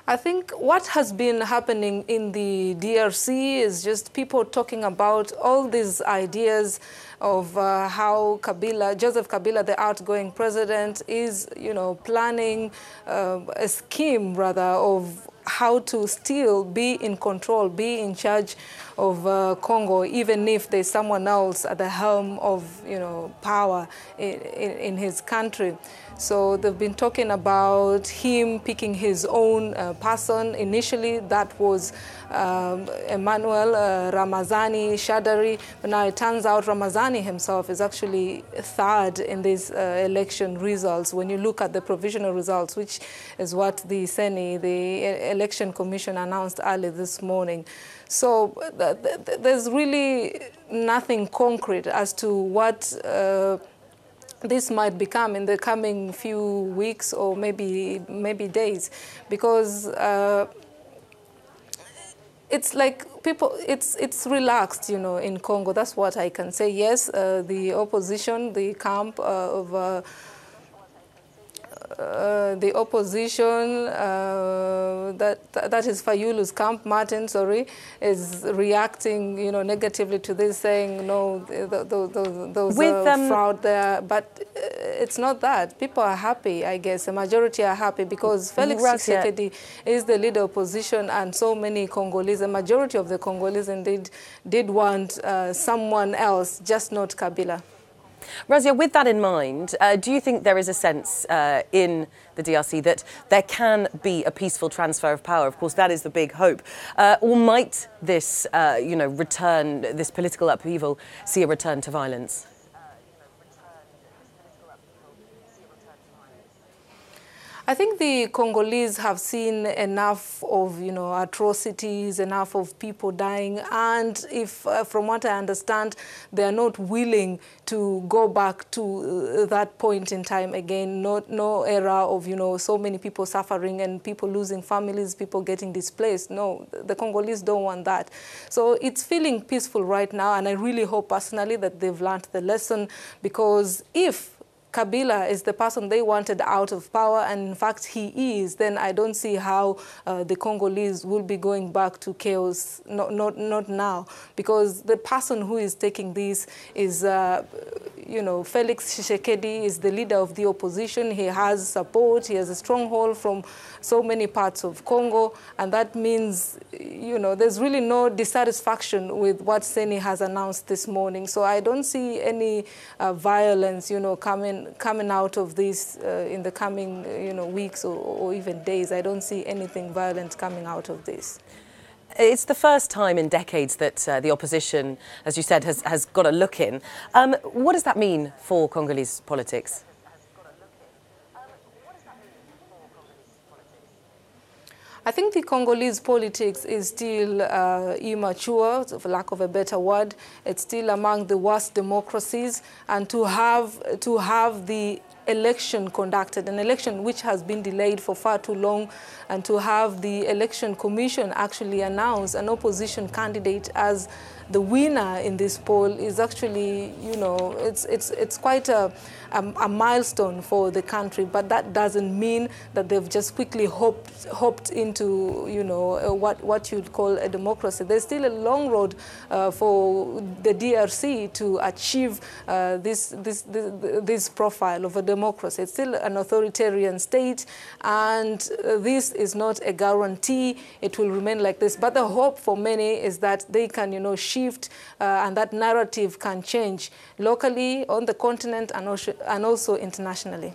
I think what has been happening in the DRC is just people talking about all these ideas of how Joseph Kabila, the outgoing president, is, planning a scheme, rather, of how to still be in control, be in charge of Congo, even if there's someone else at the helm of, power in his country. So they've been talking about him picking his own person. Initially, that was Emmanuel Ramazani Shadari. But now it turns out Ramazani himself is actually third in these election results. When you look at the provisional results, which is what the CENI, the Election Commission, announced early this morning. So there's really nothing concrete as to what this might become in the coming few weeks or maybe days, because it's like it's relaxed, in Congo. That's what I can say. Yes, the opposition, the camp of the opposition, that is Fayulu's camp, Martin, sorry, is reacting, negatively to this, saying, no, those fraud there. But it's not that. People are happy, I guess. The majority are happy because Felix Tshisekedi is the leader of opposition, and so many Congolese, the majority of the Congolese indeed, did want someone else, just not Kabila. Razia, with that in mind, do you think there is a sense in the DRC that there can be a peaceful transfer of power? Of course, that is the big hope. Or might this, this political upheaval see a return to violence? I think the Congolese have seen enough of, atrocities, enough of people dying, and if, from what I understand, they are not willing to go back to that point in time again. No era of, so many people suffering and people losing families, people getting displaced. No, the Congolese don't want that. So it's feeling peaceful right now, and I really hope personally that they've learned the lesson, because if Kabila is the person they wanted out of power, and in fact he is, then I don't see how the Congolese will be going back to chaos, not now, because the person who is taking this is, Felix Tshisekedi is the leader of the opposition. He has support, he has a stronghold from so many parts of Congo, and that means, there's really no dissatisfaction with what CENI has announced this morning. So I don't see any violence, coming out of this in the coming, weeks or even days. I don't see anything violent coming out of this. It's the first time in decades that the opposition, as you said, has got a look in. What does that mean for Congolese politics? I think the Congolese politics is still immature, for lack of a better word. It's still among the worst democracies, and to have the election conducted, an election which has been delayed for far too long, and to have the election commission actually announce an opposition candidate as the winner in this poll is actually, it's quite a milestone for the country. But that doesn't mean that they've just quickly hopped into, what you'd call a democracy. There's still a long road for the DRC to achieve this profile of a democracy. It's still an authoritarian state, and this is not a guarantee it will remain like this. But the hope for many is that they can, shift, and that narrative can change locally, on the continent, and also internationally.